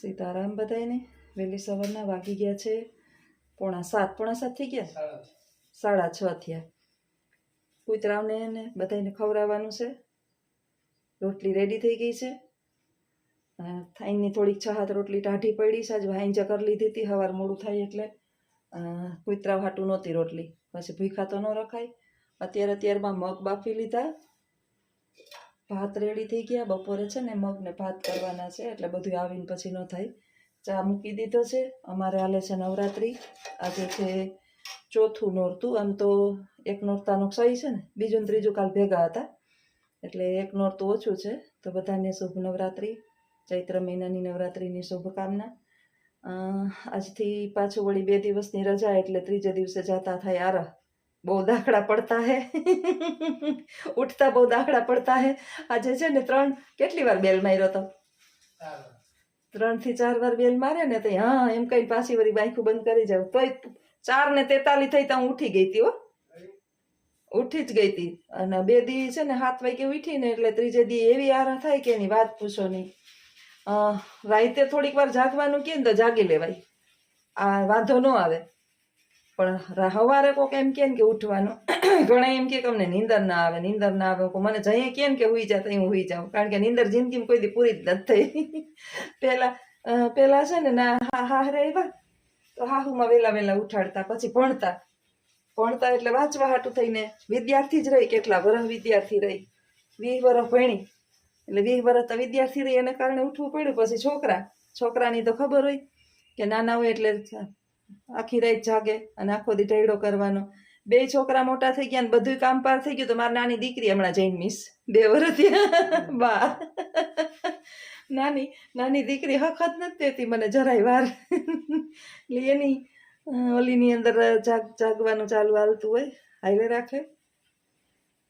સીતારામ બધાયને વહેલી સવારના વાગી ગયા છે 6:45 થઈ ગયા, 6:30 થયા. કૂતરાઓને ને બધાને ખવડાવવાનું છે. રોટલી રેડી થઈ ગઈ છે. થાઈની થોડીક 6-7 રોટલી ટાઢી પડી છે. આજે હાંજે કરી લીધી હતી, સવાર મોડું થાય એટલે કૂતરાઓ હાટું નહોતી રોટલી, પછી ભૂખા તો ન રખાય. અત્યારમાં મગ બાફી લીધા, ભાત રેડી થઈ ગયા. બપોરે છે ને મગ ને ભાત કરવાના છે, એટલે બધું આવીને પછી ન થાય. ચા મૂકી દીધો છે. અમારે હાલે છે નવરાત્રિ. આજે છે 4થું નોરતું. આમ તો એક નોરતાનો સહી છે ને, બીજું ને ત્રીજું કાલ ભેગા હતા, એટલે એક નોરતું ઓછું છે. તો બધાને શુભ નવરાત્રિ, ચૈત્ર મહિનાની નવરાત્રિની શુભકામના. આજથી પાછું વળી 2 દિવસની રજા, એટલે ત્રીજે દિવસે જાતા થાય આરા. બહુ દાખલા પડતા હે, ઉઠતા બહુ દાખલા પડતા હે. આજે છે ને કેટલી વાર બેલ માર્યો તો, 3 થી 4 વાર બેલ મારે ને તો હા એમ કઈ પાછી વળી બાઈકું બંધ કરી જાવ. તોય 4:43 થઈ તો હું ઉઠી ગઈ હતી. ઉઠી જ ગઈ હતી. અને 2 દી છે ને 7 વાગે ઉઠી ને, એટલે ત્રીજે દી એવી આરા થાય કે એની વાત પૂછો નહીં. રાતે થોડીક વાર જાગવાનું કે ને તો જાગી લેવાય, આ વાંધો ન આવે. પણ સવારે કોક એમ કે ઉઠવાનું, ઘણા એમ કે અમને નીંદર ના આવે, નીંદર ના આવે. મને જઈએ કેમ કે હુઈ જા તો હું હુઈ જાઉં, કારણ કે નીંદર જિંદગીમાં કોઈ દી પૂરી જ નથી થઈ. પેલા છે ને ના હાહરે આવ્યા તો હાહુમાં વેલા ઉઠાડતા, પછી ભણતા એટલે વાંચવા હાટું થઈને વિદ્યાર્થી જ રહી. કેટલા વર્ષ વિદ્યાર્થી રહી, 20 વર્ષ ભણી, એટલે 20 વર્ષ તો વિદ્યાર્થી રહી, એને કારણે ઉઠવું પડ્યું. પછી છોકરાની તો ખબર હોય કે નાના હોય એટલે આખી રાત જાગે અને આખો દી ઢેડો કરવાનો. 2 છોકરા મોટા થઈ ગયા ને બધું કામ પાર થઈ ગયું. તો મારી નાની દીકરી હમણાં જઈને મિસ 2 વર્ષ બા નાની દીકરી હખત નથી દેતી મને જરાય વાર. એટલે એની ઓલીની અંદર જાગવાનું ચાલુ હાલતું હોય, હાલે રાખે.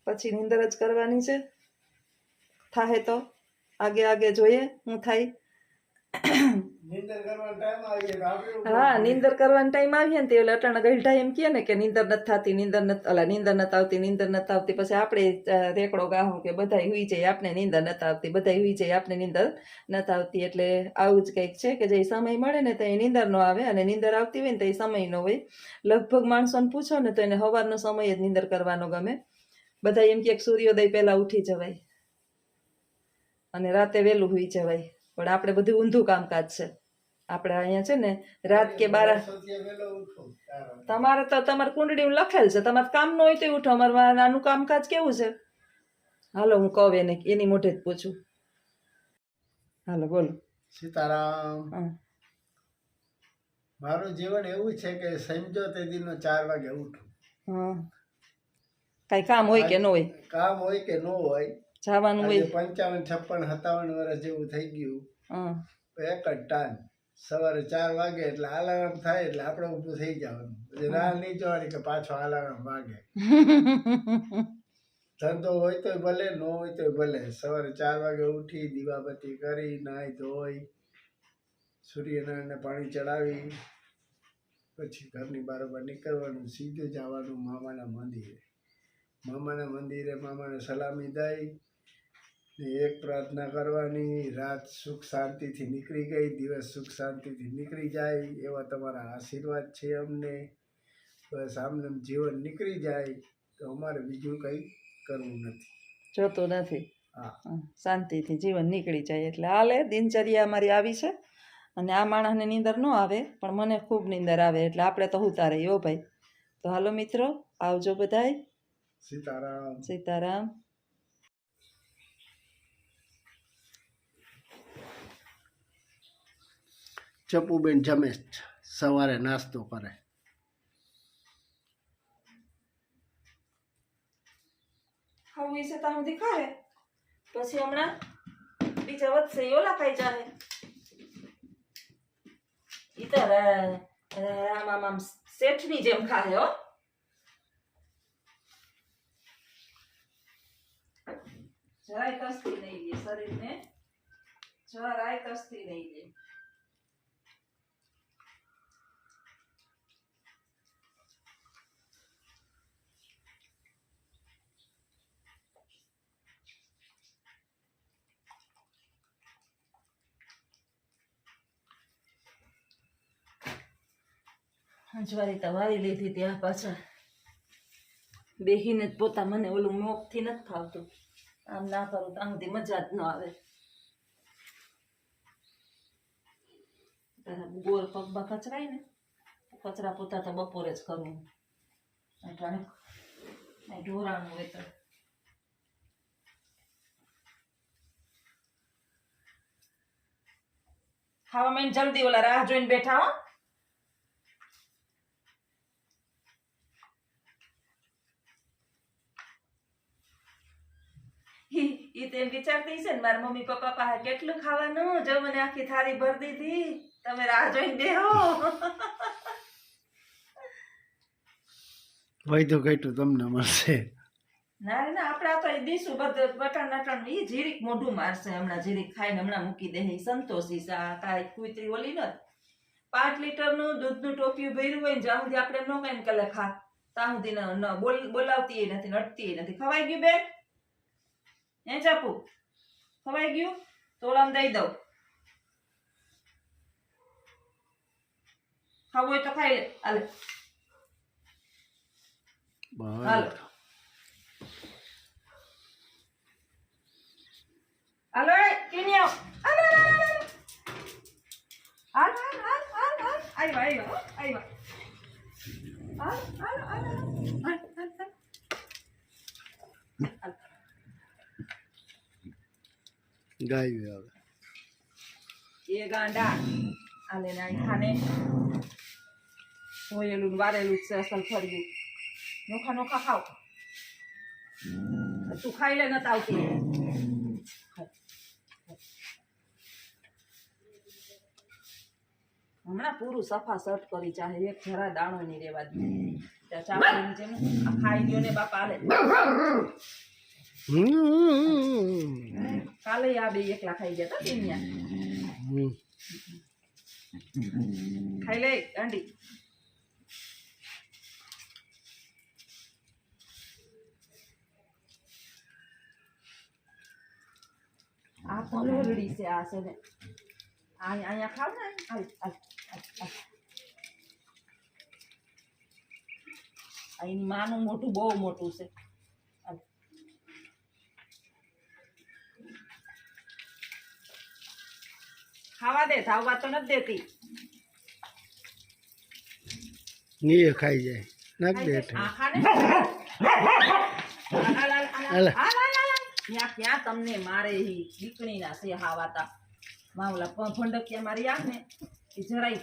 પછી નીંદર જ કરવાની છે. થાહે તો આગે જોઈએ હું થાય. હા, નીંદર કરવાનો ટાઈમ આવીએ ને એટલે અટાણા ગઢા એમ કહે ને કે નીંદર નથી થતી, નીંદર નથી આવતી. પછી આપણે રેકડો ગાહું કે બધાય હુઈ જાય, આપણે નીંદર નથી આવતી, બધાય હુઈ જાય, આપણે નીંદર નથી આવતી. એટલે આવું જ કંઈક છે કે જે સમય મળે ને તો એ નીંદર ન આવે, અને નીંદર આવતી હોય ને તો એ સમય ન હોય. લગભગ માણસોને પૂછો ને તો એને સવારનો સમય જ નીંદર કરવાનો ગમે. બધા એમ કે સૂર્યોદય પહેલા ઉઠી જવાય અને રાતે વહેલું હુઈ જવાય, પણ આપણે બધું ઊંધું કામકાજ છે. આપણે અહીંયા છે ને રાત કે 12. તમારે કુંડળી લખેલ છે, તમારે કામ ન હોય તો ઉઠો. અમારે આનું કામકાજ કેવું છે? હાલો હું કહું એને, એની મોઢે જ પૂછું. હાલો બોલો. સીતારામ. મારું જીવન એવું છે કે સમજો તે દિનો 4 વાગે ઉઠું. કઈ કામ હોય કે ન હોય? કામ હોય કે ન હોય, જવાનું હોય. 55, 56, 57 વર્ષ જેવું થઈ ગયું. એક જ ટાઈમ સવારે 4 વાગે એટલે અલાર્મ થાય એટલે આપણે ઊભું થઈ જવાનું. પછી રાહ નહીં જોવાની કે પાછો અલાર્મ વાગે. ધંધો હોય તો ભલે, ન હોય તો ભલે. સવારે 4 વાગે ઉઠી દીવાબત્તી કરી, નાહી ધોઈ, સૂર્યનારાયણને પાણી ચડાવી, પછી ઘરની બહાર નીકળવાનું, સીધું જવાનું મામાના મંદિરે. મામાને સલામી દઈ ને એક પ્રાર્થના કરવાની. રાત સુખ શાંતિથી નીકળી ગઈ, દિવસ સુખ શાંતિથી નીકળી જાય એવા તમારા આશીર્વાદ છે અમને. બસ આમને જીવન નીકળી જાય તો અમારે બીજું કંઈ કરવું નથી, જોતું નથી. હા, શાંતિથી જીવન નીકળી જાય એટલે હાલે. દિનચર્યા અમારી આવી છે. અને આ માણસને નીંદર ન આવે, પણ મને ખૂબ નીંદર આવે, એટલે આપણે તો હુતા રહીએ હો ભાઈ. તો હાલો મિત્રો, આવજો બધાય. સીતારામ. સીતારામ. ચપુબેન જમે સવારે નાસ્તો કરે. ખાવું છે ત્યાં સુધી ખાય, પછી હમણાં બીજા વધશે એ ઓલા ખાઈ જાય. ઈ તો આમ શેઠની જેમ ખાય હો. જરાય કસતી નહીં લે શરીરને, જરાય કસતી નહીં લે. હંજવારી તો વારી લીધી ત્યાં પાછા બેહીને જ પોતા મને ઓલું મોકથી નથી ફાવતું આમ ના કરું ત્યાં સુધી મજા જ ન આવે ગોળ પગમાં કચરાય ને કચરા પોતા તો બપોરે જ કરવું અટાણે ઢોરાણું હોય તો ખાવામાં જલ્દી ઓલા રાહ જોઈને બેઠા હો ઈ તો એમ વિચારતી છે ને મારા મમ્મી પપ્પા પાસે કેટલું ખાવાનું જો મને આખી થાળી ભરી દીધી તમે રાહ જોઈને બેહો હોય તો કેટલું તમને મળશે ના રે ના આપણે આ તો દીશું બધું બટન નટન ઈ જીરીક મોઢું મારશે હમણાં જીરીક ખાઈને હમણાં મૂકી દે સંતોષી છે આ કાંઈ કુતરી ઓલી નથી 5 લીટરનું દૂધનું ટોપિયું ભર્યું હોય ને જ્યાં સુધી આપણે ન કઈ કલે ખા ત્યાં સુધી બોલાવતી નથી નડતી નથી ખવાઈ ગયું બેન એ ચાપુ ખવાઈ ગયું તોલામ દઈ દઉં ખાવું હોય તો ખાઈ લે હાલે હાલો હાલો કેની આવ હાલો હાલ આવ્યા ગાય આવે એ ગાંડા આલે ના ખાને હોયેલું વારેલું છે અસલ ફર્યું નોખા નોખા ખાવ તું ખાઈ લે નત આવતી હમણાં પૂરું સફા સટ કરી ચાહે એક જરા દાણો નહીં રેવા દે ત્યાં ચાપડીની જેમ આ ખાઈ ગયો ને બાપા આલે કાલે આ બે એકલા ખાઈ ગયા હતા બેનિયા ખાઈ લે ગાંડી આ તો લોલડી છે આ છે ને અહીંયા ખાવ ને એની માનું મોટું બહુ મોટું છે ખાવા દે ધાવવા તો નથી દેતી નીએ ખાઈ જાય નાખ દે ક્યાં તમને મારે દીકણી ના છે હાવાતા માવલા ભંડકિયા મારી આખ ને એ જરાય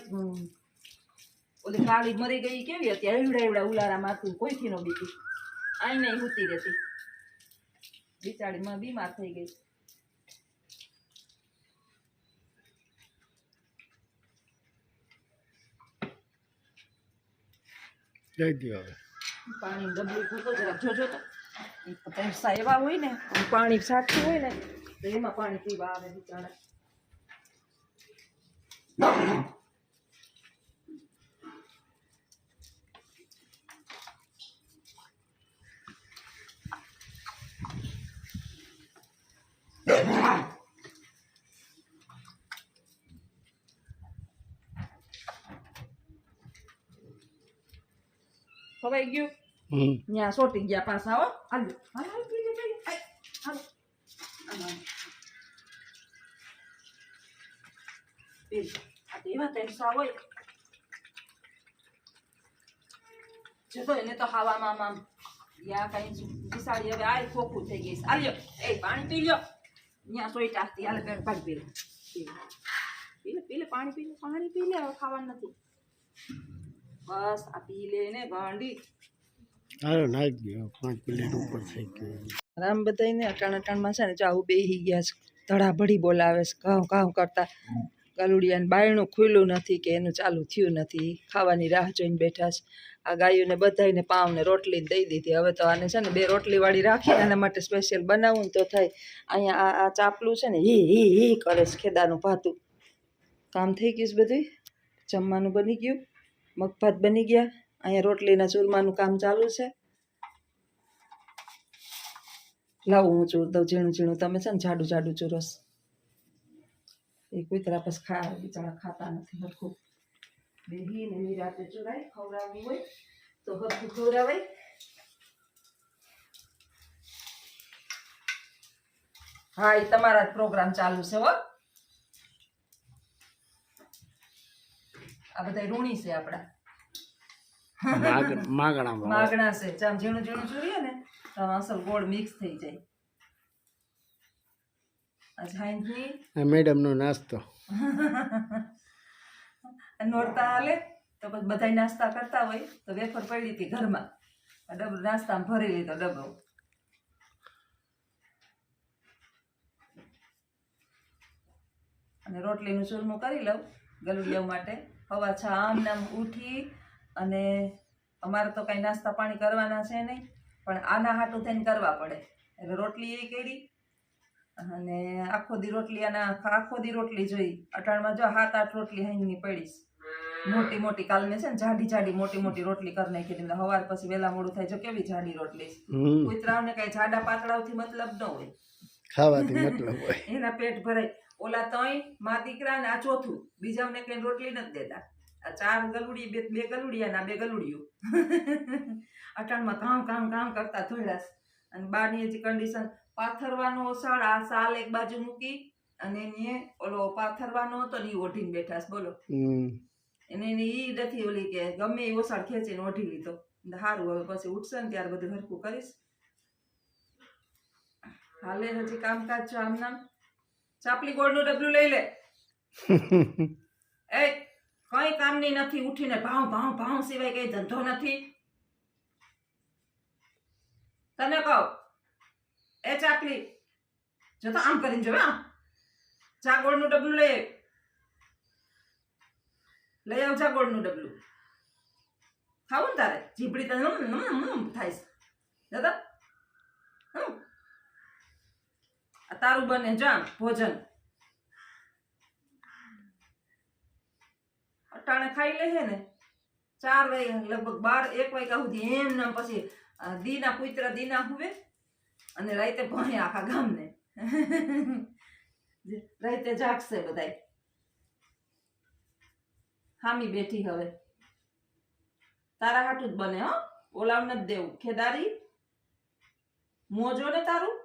ઓલી કાળી મરી ગઈ કેવી હતી એવડા એવડા ઉલારા મારતું કોઈથી નો બીતી આઈ નહીં હુતી રહેતી બિચારી માં બીમાર થઈ ગઈ જઈ દો હવે પાણી ડબલું ભરતો જરા જોજો તો પૈસા એવા હોય ને પાણી સાચું હોય ને તો એમાં પાણી પીવા આવે બિચારા ખવાઈ ગયું ત્યાં સોટી ગયા પાછા હો હાલો હાલો હાલો એવા તેરસા હોય જતો એને તો હવામાં આમ યા કઈ બિસાડી હવે આ ખોખું થઈ ગઈ આલ્યો એ પાણી પી લ્યો ત્યાં સોઈ ટાકતી હાલે બેન પાણી પી લે પી લે પાણી પી લે હવે ખાવાનું નથી બસ આ પી લે ને ગાંડી હાલો નાખ દો 5 પ્લેટ ઉપર થઈ ગઈ રામ બધાઈને અટાણમાં છે ને ચાવું બેહી ગયા છે ધડાભડી બોલાવે છે કાઉ કાઉ કરતા ગલુડિયાને બાયણું ખુલ્લું નથી કે એનું ચાલુ થયું નથી ખાવાની રાહ જોઈને બેઠા છે આ ગાયોને બધાને પાવને રોટલી દઈ દીધી હવે તો આને છે ને 2 રોટલીવાળી રાખી એના માટે સ્પેશિયલ બનાવું તો થાય અહીંયા આ ચાપલું છે ને હી કરે છે ખેદાનું ભાતું કામ થઈ ગયું બધું જમવાનું બની ગયું મગભાત બની ગયા અહીંયા રોટલીના ચૂરમાનું કામ ચાલુ છે લાવું હું ચૂર દઉં ઝીણું ઝીણું તમે છે ને જાડું જાડું ચૂરસ એ કુતરા પછી બિચારા ખાતા નથી હરખું બેહીને નિરાતે ચોરાય ખવડાવવું હોય તો હરખું ખવડાવાય. હા એ તમારા જ પ્રોગ્રામ ચાલુ છે હો. આ બધા ઋણી છે આપડા, માગણા છે. આમ ઝીણું ઝીણું ચોરીએ ને તો આમ અસલ ગોળ મિક્સ થઈ જાય. મેડમ નો નાસ્તો નોરતા હાલે તો પછી બધા નાસ્તા કરતા હોય તો વેફર પડી હતી ઘરમાં, ડબ્બો નાસ્તામાં ભરી લીધો ડબ્બો. અને રોટલીનું ચૂરમું કરી લઉં ગલુડિયા માટે. હવા છા આમ નામ ઉઠી અને અમારે તો કઈ નાસ્તા પાણી કરવાના છે નહીં, પણ આના હાટું થઈને કરવા પડે. એટલે રોટલી એ કરી અને આખો દી રોટલી જોઈ. અટાણમાં જો 7-8 રોટલી હાઈની પડીશ મોટી મોટી. કાલ મેં છે ને જાડી મોટી મોટી રોટલી કરી નાખી હતી. સવાર પછી વેલા મોડું થાય. જો કેવી જાડી રોટલી. કૂતરાઓને કઈ જાડા પાતળાથી મતલબ ન હોય, ખાવાથી મતલબ હોય. એના પેટ ભરાય. ઓલા 3 મા દીકરા ને આ ચોથું, બીજાઓને કઈ રોટલી નથી દેતા. આ 4 ગલુડી, 2 ગલુડિયા ના 2 ગલુડિયું. અટાણમાં કામ કરતા થોડાસ. અને બારની હજી કન્ડિશન પાથરવાનો સાલ એક બાજુ મૂકી અને એને ઓલો પાથરવાનો હતો ને એ ઓઢીને બેઠા. બોલો એને ઈ નથી ઓલી કે ગમે એ ઓસાડ ખેંચીને ઓઢી લીધો. સારું હવે પછી ઉઠશે ને ત્યારે બધું હરખું કરીશ. હાલે હજી કામકાજ છો આમ નામ. ચાપલી ગોળનું ડબલું લઈ લે. એ કઈ કામની નથી. ઉઠીને ભાવ સિવાય કઈ ધંધો નથી તને કહું. એ ચાપલી જો તો આમ કરીને જો. ચા ગોળનું ડબલું લઈ આવ. ચા ગોળનું ડબલું ખાવું ને તારે. જીભડી તને થાય છે દાદા. તારું બને જામ ભોજન. અટાણે ખાઈ લે છે ને 4 વાગ્યા લગભગ 12-1 વાગ્યા સુધી એમ નામ. પછી દીના કુતરા દીના હુવે અને રાતે ભણે આખા ગામને. રાતે જાગશે બધાય. હામી બેઠી હવે તારા હાટું જ બને હો. ઓલાવ નથી દેવું. ખેદારી મોજો ને તારું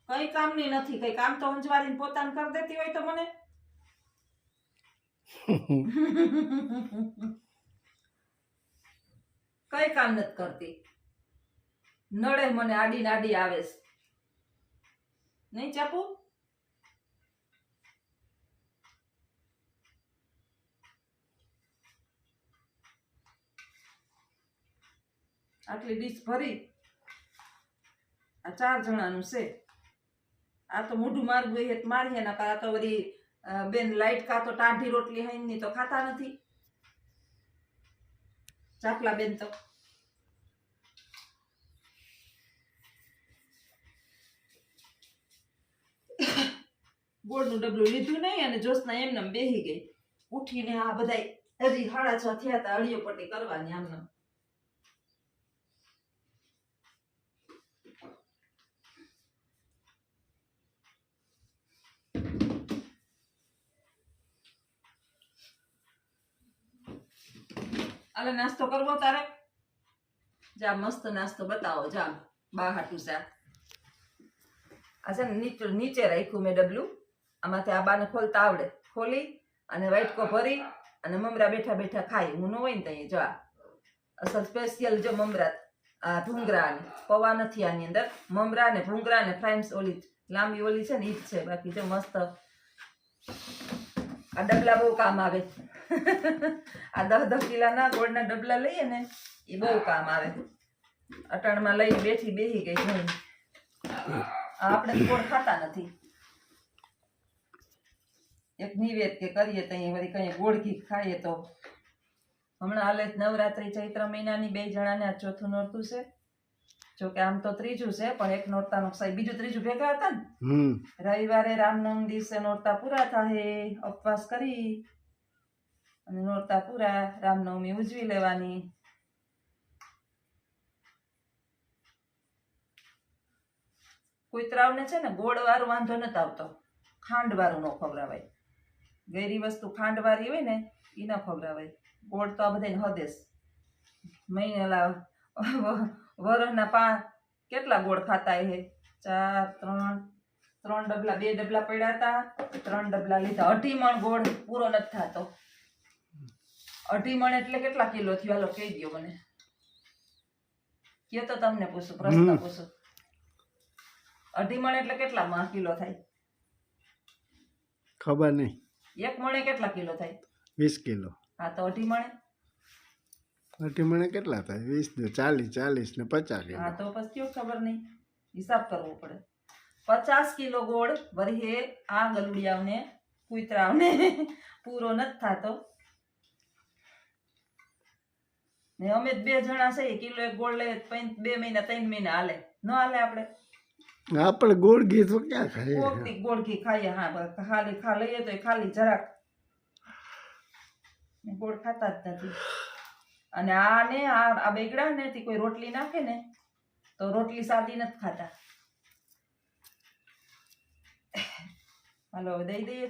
કઈ કામની નથી. કઈ કામ તો અંજવારીને પોતાને કરી દેતી હોય તો મને કઈ કામ નથી કરતી. નડે મને. આડી આવે નહીં ચાપુ. આટલી ડીશ ભરી. આ 4 જણાનું છે. આ તો મોઢું મારવું એ મારીએ ના. આ તો બધી બેન લાઈટ કા તો ટાઢી રોટલી હાઈની તો ખાતા નથી ચાપલા બેન. તો ગોળનું ડબલું લીધું નહીં અને જોશના એમને બેહી ગઈ. ઉઠીને આ બધા હજી 6:30 થયા હતા. અળીઓ પટ્ટી કરવાની આમને. આલે નાસ્તો કરવો તારે. જા મસ્ત નાસ્તો બતાવો. જા બા હાટું સા. આ છે ને નીચે રાખ્યું મેં ડબલું. આમાંથી આ બાને ખોલતા આવડે. ખોલી અને વાઇટકો ભરી અને મમરા બેઠા બેઠા ખાઈ. હું ન હોય ને ત્યાં જો અસલ સ્પેશિયલ જો મમરા. આ ભૂંગરા ને પૌવા નથી આની અંદર. મમરા ને ભૂંગરા ને ફ્રાઈમ્સ ઓલી લાંબી ઓલી છે ને ઈ જ છે. બાકી જો મસ્ત. આ ડબલા બહુ કામ આવે. આ 10 કિલોના ગોળના ડબલા લઈએ ને એ બહુ કામ આવે. અટાણમાં લઈને બેહી ગઈ ઘણી. આપણે ગોળ ખાતા નથી. એક નિવેદ કે કરીએ તો વળી કઈ ગોળ ઘી ખાઈએ તો. હમણાં હાલે નવરાત્રી ચૈત્ર મહિનાની 2 જણાને આ 4થું નોરતું છે. જોકે આમ તો 3જું છે પણ એક નોરતાનું બીજું 3જું ભેગા હતા ને. રવિવારે રામનવમી દિવસે નોરતા પૂરા થાય. ઉપવાસ કરી અને નોરતા પૂરા રામનવમી ઉજવી લેવાની. કુતરાઓને છે ને ગોળ વાળું વાંધો નથી આવતો. ખાંડ વાળું ન ખવડાવાય. ગેરી વસ્તુ ખાંડવાળી હોય ને એ ન ખવડાવાય. ગોળ તો આ બધાને હદેશ. મહિનેલા વરસના કેટલા ગોળ ખાતા હે? 3 ડબલા, 2 ડબલા પડ્યા હતા, 3 ડબલા લીધા. 2.5 મણ ગોળ પૂરો નથી થતો. 2.5 મણ એટલે કેટલા કિલો થયો? હાલો કહી દો મને. કયો તો તમને પૂછું, પ્રશ્ન પૂછું. 2.5 મણ એટલે કેટલા કિલો થાય? ખબર નહીં. 1 મણે કેટલા કિલો થાય? 20 કિલો. હા તો 2.5 મણે? 2.5 મણે કેટલા થાય? 20 ને 40 ને 50 કિલો. હા તો પછી કયો ખબર નહીં, હિસાબ કરવો પડે. 50 કિલો ગોળ વરહે આ ગલુડિયાઓને કૂતરાઓને પૂરો નથી થતો. ને અમે 2 જણા છે, કિલો 1 ગોળ લઈએ 2 મહિના 3 મહિના હાલે. ન હાલે? આપણે ગોળ ઘી તો ક્યાં ખાઈએ? કોકથી ગોળ ઘી ખાઈએ. હા ખાલી લઈએ તો ખાલી જરાક ગોળ ખાતા જ નથી. અને આને આ બેગડા ને કોઈ રોટલી નાખે ને તો રોટલી સાદી નથી ખાતા. હાલો હવે દઈ દઈએ.